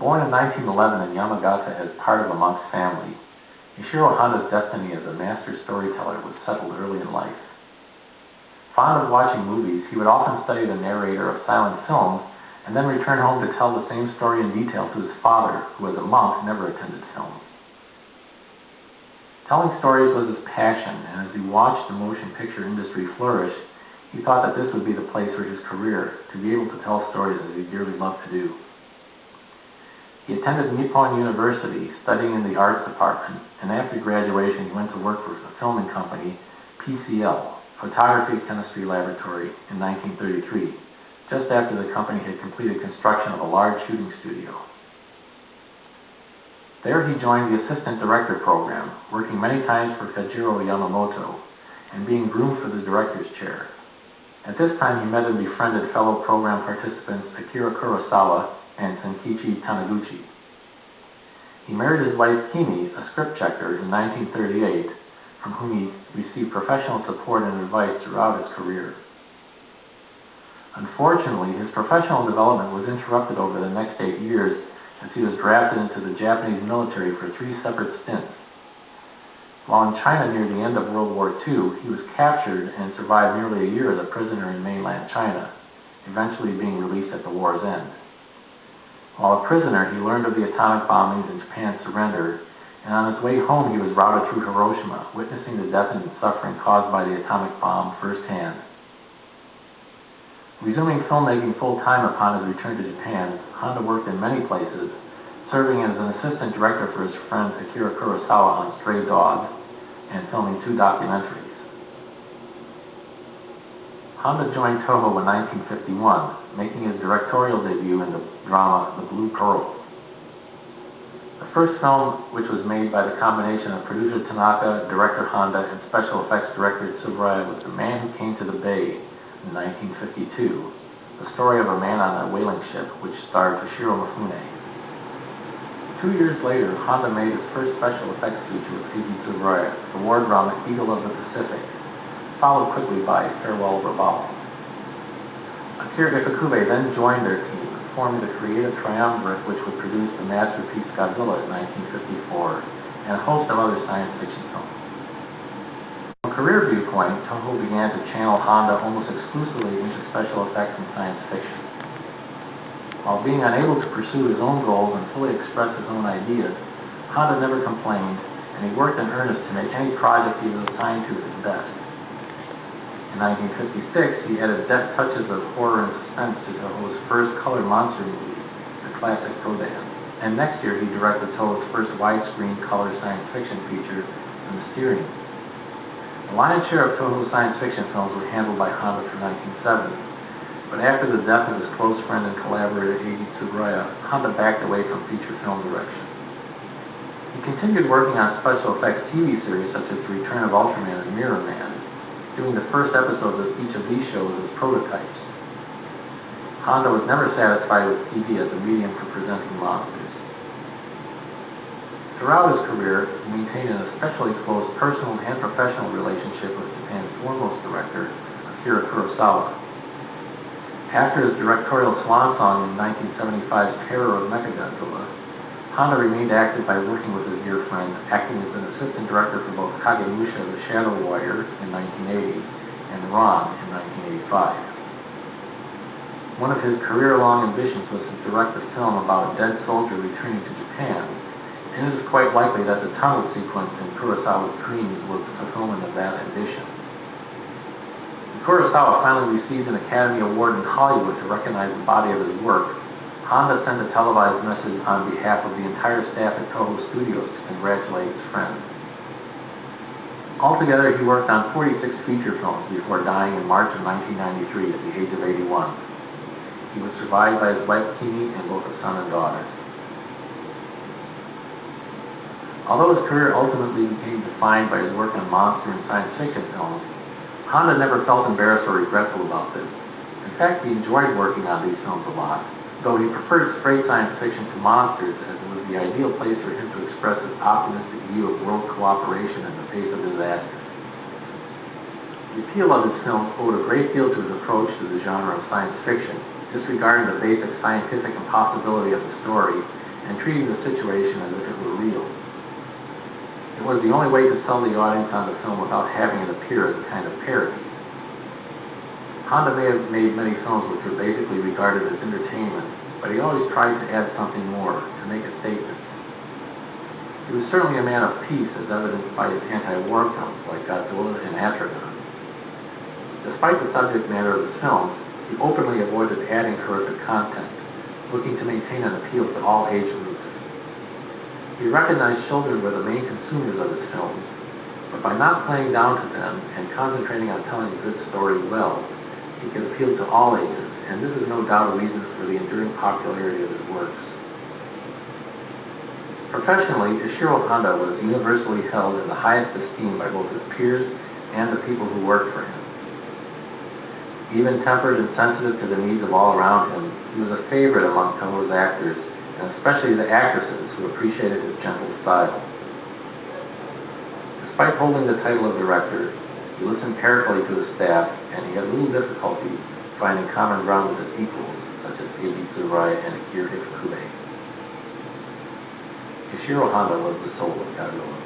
Born in 1911 in Yamagata as part of a monk's family, Ishiro Honda's destiny as a master storyteller was settled early in life. Fond of watching movies, he would often study the narrator of silent films and then return home to tell the same story in detail to his father, who as a monk never attended film. Telling stories was his passion, and as he watched the motion picture industry flourish, he thought that this would be the place for his career, to be able to tell stories as he dearly loved to do. He attended Nippon University, studying in the arts department, and after graduation he went to work for the filming company PCL, Photography Chemistry Laboratory, in 1933, just after the company had completed construction of a large shooting studio. There he joined the assistant director program, working many times for Kajiro Yamamoto, and being groomed for the director's chair. At this time he met and befriended fellow program participants Akira Kurosawa and Senkichi Taniguchi. He married his wife Kimi, a script checker, in 1938, from whom he received professional support and advice throughout his career. Unfortunately, his professional development was interrupted over the next 8 years as he was drafted into the Japanese military for 3 separate stints. While in China near the end of World War II, he was captured and survived nearly a year as a prisoner in mainland China, eventually being released at the war's end. While a prisoner, he learned of the atomic bombings and Japan's surrender, and on his way home he was routed through Hiroshima, witnessing the death and suffering caused by the atomic bomb firsthand. Resuming filmmaking full-time upon his return to Japan, Honda worked in many places, serving as an assistant director for his friend Akira Kurosawa on Stray Dogs, and filming 2 documentaries. Honda joined Toho in 1951, making his directorial debut in the drama The Blue Pearls. The first film, which was made by the combination of producer Tanaka, director Honda, and special effects director Tsuburaya, was The Man Who Came to the Bay in 1952, the story of a man on a whaling ship, which starred Toshiro Mifune. 2 years later, Honda made his first special effects feature with Eiji Tsuburaya, the war drama Eagle of the Pacific, followed quickly by Farewell Rabaul. Akira Ifukube then joined their team, forming the creative triumvirate which would produce the masterpiece Godzilla in 1954 and a host of other science fiction films. From a career viewpoint, Toho began to channel Honda almost exclusively into special effects and science fiction. While being unable to pursue his own goals and fully express his own ideas, Honda never complained, and he worked in earnest to make any project he was assigned to his best. In 1956, he added deft touches of horror and suspense to Toho's first color monster movie, the classic Rodan. And next year, he directed Toho's first widescreen color science fiction feature, The Mysterians. The lion's share of Toho's science fiction films were handled by Honda through 1970, but after the death of his close friend and collaborator Eiji Tsuburaya, Honda backed away from feature film direction. He continued working on special effects TV series such as The Return of Ultraman and Mirror Man, doing the first episodes of each of these shows as prototypes. Honda was never satisfied with TV as a medium for presenting monsters. Throughout his career, he maintained an especially close personal and professional relationship with Japan's foremost director, Akira Kurosawa. After his directorial swan song in 1975's Terror of Mechagodzilla, Honda remained active by working with his dear friend, acting as an assistant director for both Kagemusha The Shadow Warrior in 1980 and Ron in 1985. One of his career-long ambitions was to direct a film about a dead soldier returning to Japan, and it is quite likely that the tunnel sequence in Kurosawa's Dreams was the fulfillment of that ambition. When Kurosawa finally received an Academy Award in Hollywood to recognize the body of his work, Honda sent a televised message on behalf of the entire staff at Toho Studios to congratulate his friend. Altogether, he worked on 46 feature films before dying in March of 1993 at the age of 81. He was survived by his wife Kimi and both a son and daughter. Although his career ultimately became defined by his work on monster and science fiction films, Honda never felt embarrassed or regretful about this. In fact, he enjoyed working on these films a lot, though he preferred straight science fiction to monsters as it was the ideal place for him to express his optimistic view of world cooperation in the face of disaster. The appeal of his films owed a great deal to his approach to the genre of science fiction, disregarding the basic scientific impossibility of the story and treating the situation as if it were real. It was the only way to sell the audience on the film without having it appear as a kind of parody. Honda may have made many films which were basically regarded as entertainment, but he always tried to add something more, to make a statement. He was certainly a man of peace, as evidenced by his anti-war films like Godzilla and Atragon. Despite the subject matter of his films, he openly avoided adding horrific content, looking to maintain an appeal to all age groups. He recognized children were the main consumers of his films, but by not playing down to them and concentrating on telling a good story well, he could appeal to all ages, and this is no doubt a reason for the enduring popularity of his works. Professionally, Ishiro Honda was universally held in the highest esteem by both his peers and the people who worked for him. Even-tempered and sensitive to the needs of all around him, he was a favorite among Toho's actors, and especially the actresses who appreciated his gentle style. Despite holding the title of director, he listened carefully to his staff, and he had little difficulty finding common ground with his equals, such as Eiji Tsurai and Akira Ifukube. Ishiro Honda was the soul of Godzilla.